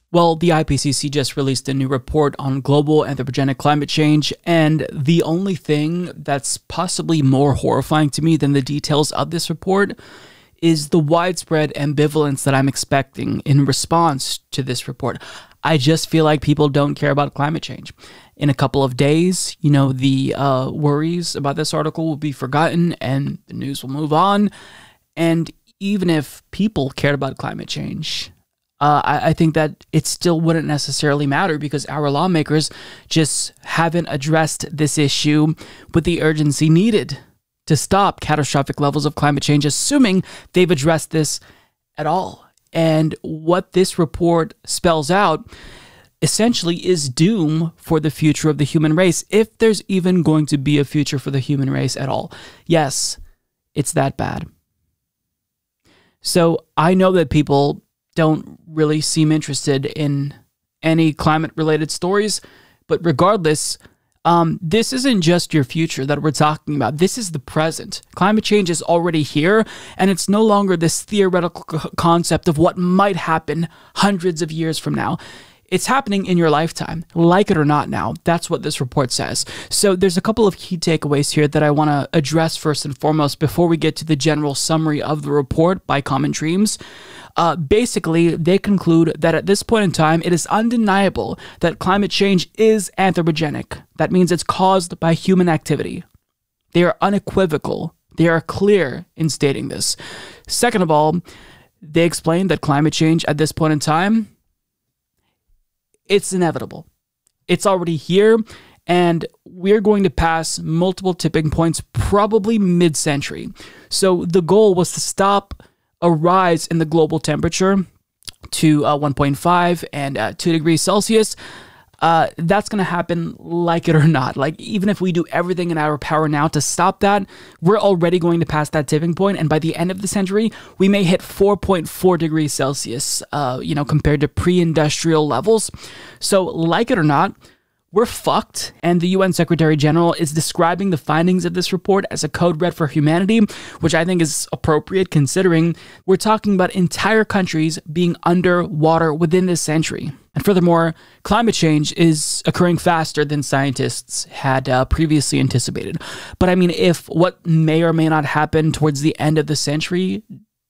Well, the IPCC just released a new report on global anthropogenic climate change, and the only thing that's possibly more horrifying to me than the details of this report is the widespread ambivalence that I'm expecting in response to this report. I just feel like people don't care about climate change. In a couple of days, the worries about this article will be forgotten and the news will move on. And even if people cared about climate change, I think that it still wouldn't necessarily matter because our lawmakers just haven't addressed this issue with the urgency needed to stop catastrophic levels of climate change, assuming they've addressed this at all. And what this report spells out essentially is doom for the future of the human race, if there's even going to be a future for the human race at all. Yes, it's that bad. So I know that people don't really seem interested in any climate-related stories, but regardless, this isn't just your future that we're talking about. This is the present. Climate change is already here, and it's no longer this theoretical concept of what might happen hundreds of years from now. It's happening in your lifetime, like it or not now. That's what this report says. So there's a couple of key takeaways here that I want to address first and foremost before we get to the general summary of the report by Common Dreams. Basically, they conclude that at this point in time, it is undeniable that climate change is anthropogenic. That means it's caused by human activity. They are unequivocal. They are clear in stating this. Second of all, they explain that climate change at this point in time, it's inevitable. It's already here, and we're going to pass multiple tipping points probably mid-century. So the goal was to stop a rise in the global temperature to 1.5 and 2 degrees Celsius. That's going to happen like it or not. Like, even if we do everything in our power now to stop that, we're already going to pass that tipping point, and by the end of the century, we may hit 4.4 degrees Celsius, compared to pre-industrial levels. So, like it or not, we're fucked, and the UN Secretary General is describing the findings of this report as a code red for humanity, which I think is appropriate considering we're talking about entire countries being underwater within this century. And furthermore, climate change is occurring faster than scientists had previously anticipated. But I mean, if what may or may not happen towards the end of the century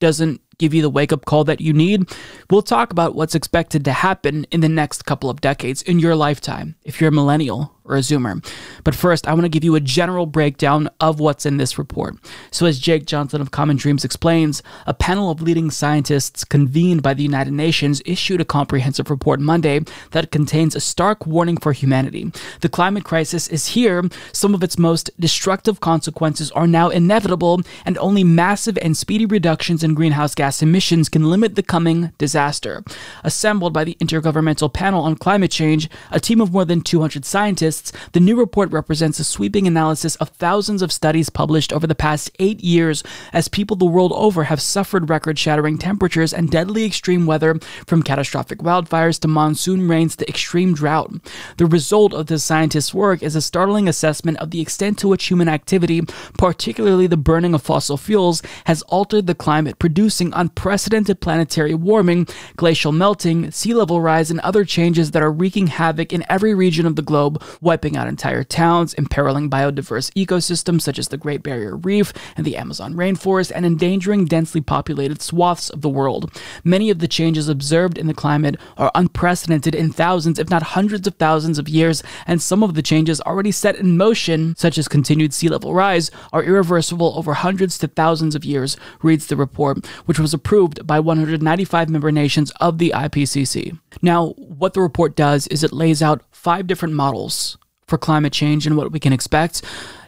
doesn't give you the wake-up call that you need, we'll talk about what's expected to happen in the next couple of decades in your lifetime, if you're a millennial or a zoomer. But first, I want to give you a general breakdown of what's in this report. So as Jake Johnson of Common Dreams explains, a panel of leading scientists convened by the United Nations issued a comprehensive report Monday that contains a stark warning for humanity. The climate crisis is here, some of its most destructive consequences are now inevitable, and only massive and speedy reductions in greenhouse gas emissions can limit the coming disaster. Assembled by the Intergovernmental Panel on Climate Change, a team of more than 200 scientists, the new report represents a sweeping analysis of thousands of studies published over the past 8 years as people the world over have suffered record-shattering temperatures and deadly extreme weather, from catastrophic wildfires to monsoon rains to extreme drought. The result of the scientists' work is a startling assessment of the extent to which human activity, particularly the burning of fossil fuels, has altered the climate, producing unprecedented planetary warming, glacial melting, sea level rise, and other changes that are wreaking havoc in every region of the globe, wiping out entire towns, imperiling biodiverse ecosystems such as the Great Barrier Reef and the Amazon rainforest, and endangering densely populated swaths of the world. Many of the changes observed in the climate are unprecedented in thousands, if not hundreds of thousands of years, and some of the changes already set in motion, such as continued sea level rise, are irreversible over hundreds to thousands of years, reads the report, which was approved by 195 member nations of the IPCC. Now, what the report does is it lays out 5 different models for climate change and what we can expect.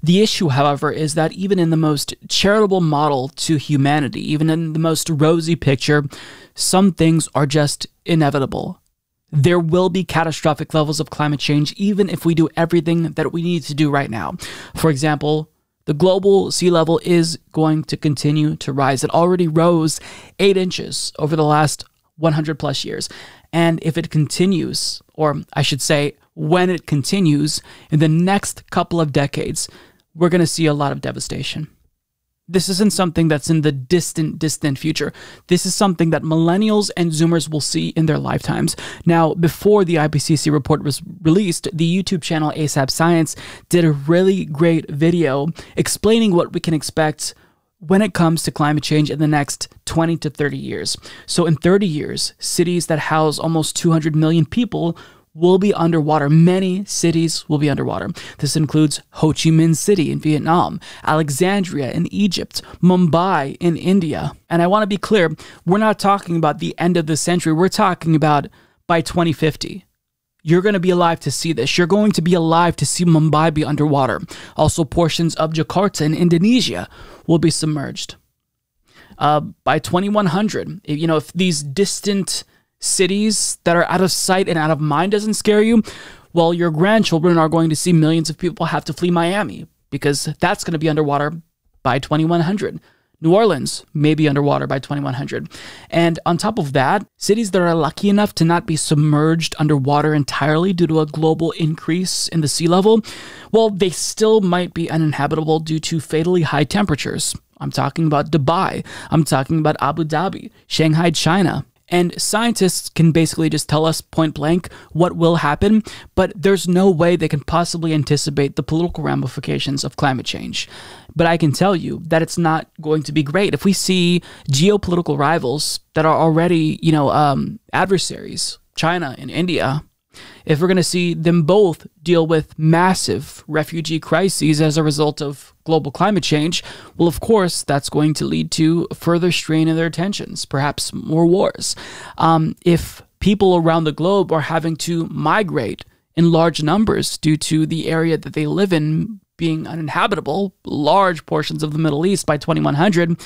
The issue, however, is that even in the most charitable model to humanity, even in the most rosy picture, some things are just inevitable. There will be catastrophic levels of climate change even if we do everything that we need to do right now. For example, the global sea level is going to continue to rise. It already rose 8 inches over the last 100 plus years. And if it continues, or I should say, when it continues in the next couple of decades, we're going to see a lot of devastation. This isn't something that's in the distant future. This is something that millennials and Zoomers will see in their lifetimes. Now, before the IPCC report was released, the YouTube channel ASAP Science did a really great video explaining what we can expect when it comes to climate change in the next 20 to 30 years. So in 30 years, cities that house almost 200 million people will be underwater. Many cities will be underwater. This includes Ho Chi Minh City in Vietnam, Alexandria in Egypt, Mumbai in India. And I want to be clear, we're not talking about the end of the century. We're talking about by 2050. You're going to be alive to see this. You're going to be alive to see Mumbai be underwater. Also, portions of Jakarta in Indonesia will be submerged. By 2100, if these distant cities that are out of sight and out of mind doesn't scare you, well, your grandchildren are going to see millions of people have to flee Miami because that's going to be underwater by 2100. New Orleans may be underwater by 2100. And on top of that, cities that are lucky enough to not be submerged underwater entirely due to a global increase in the sea level, well, they still might be uninhabitable due to fatally high temperatures. I'm talking about Dubai. I'm talking about Abu Dhabi, Shanghai, China. And scientists can basically just tell us point blank what will happen, but there's no way they can possibly anticipate the political ramifications of climate change. But I can tell you that it's not going to be great. If we see geopolitical rivals that are already, adversaries, China and India, if we're going to see them both deal with massive refugee crises as a result of global climate change, well, of course, that's going to lead to further strain in their tensions, perhaps more wars. If people around the globe are having to migrate in large numbers due to the area that they live in being uninhabitable, large portions of the Middle East by 2100,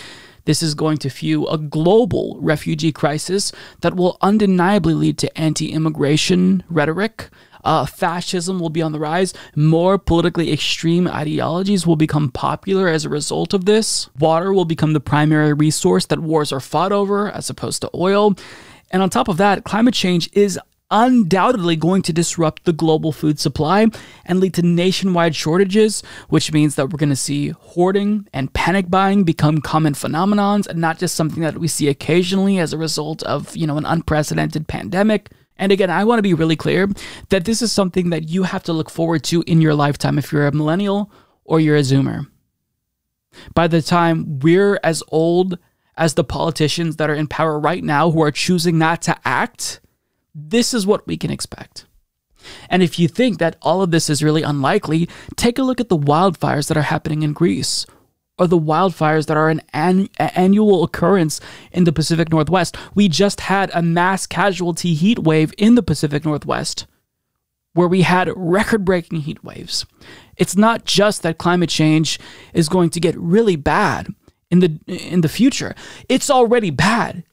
this is going to fuel a global refugee crisis that will undeniably lead to anti-immigration rhetoric. Fascism will be on the rise. More politically extreme ideologies will become popular as a result of this. Water will become the primary resource that wars are fought over as opposed to oil. And on top of that, climate change is undoubtedly going to disrupt the global food supply and lead to nationwide shortages, which means that we're going to see hoarding and panic buying become common phenomenons and not just something that we see occasionally as a result of, an unprecedented pandemic. And again, I want to be really clear that this is something that you have to look forward to in your lifetime if you're a millennial or you're a Zoomer. By the time we're as old as the politicians that are in power right now who are choosing not to act, this is what we can expect. And if you think that all of this is really unlikely, take a look at the wildfires that are happening in Greece, or the wildfires that are an annual occurrence in the Pacific Northwest. We just had a mass casualty heat wave in the Pacific Northwest, where we had record-breaking heat waves. It's not just that climate change is going to get really bad in the future. It's already bad.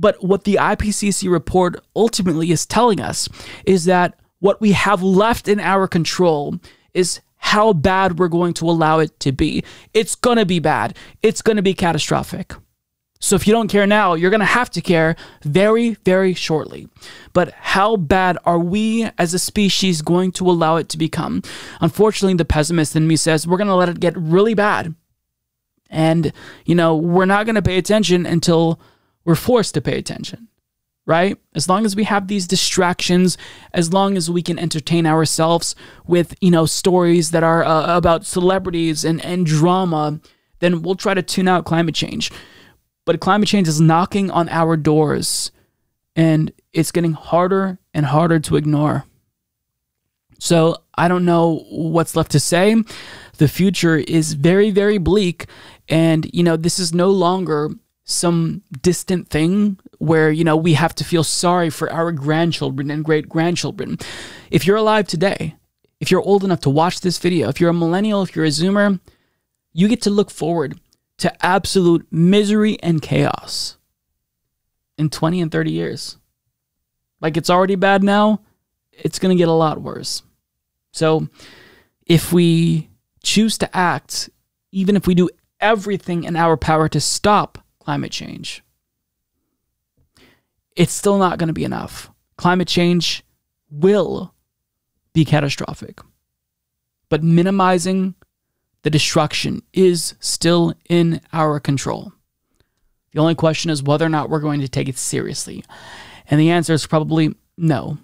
But what the IPCC report ultimately is telling us is that what we have left in our control is how bad we're going to allow it to be. It's going to be bad. It's going to be catastrophic. So if you don't care now, you're going to have to care very, very shortly. But how bad are we as a species going to allow it to become? Unfortunately, the pessimist in me says we're going to let it get really bad. And, we're not going to pay attention until we're forced to pay attention, right? As long as we have these distractions, as long as we can entertain ourselves with, stories that are about celebrities and drama, then we'll try to tune out climate change. But climate change is knocking on our doors, and it's getting harder and harder to ignore. So I don't know what's left to say. The future is very, very bleak, and, this is no longer some distant thing where, we have to feel sorry for our grandchildren and great-grandchildren. If you're alive today, if you're old enough to watch this video, if you're a millennial, if you're a Zoomer, you get to look forward to absolute misery and chaos in 20 and 30 years. Like, it's already bad now, it's going to get a lot worse. So if we choose to act, even if we do everything in our power to stop climate change, it's still not going to be enough. Climate change will be catastrophic. But minimizing the destruction is still in our control. The only question is whether or not we're going to take it seriously. And the answer is probably no.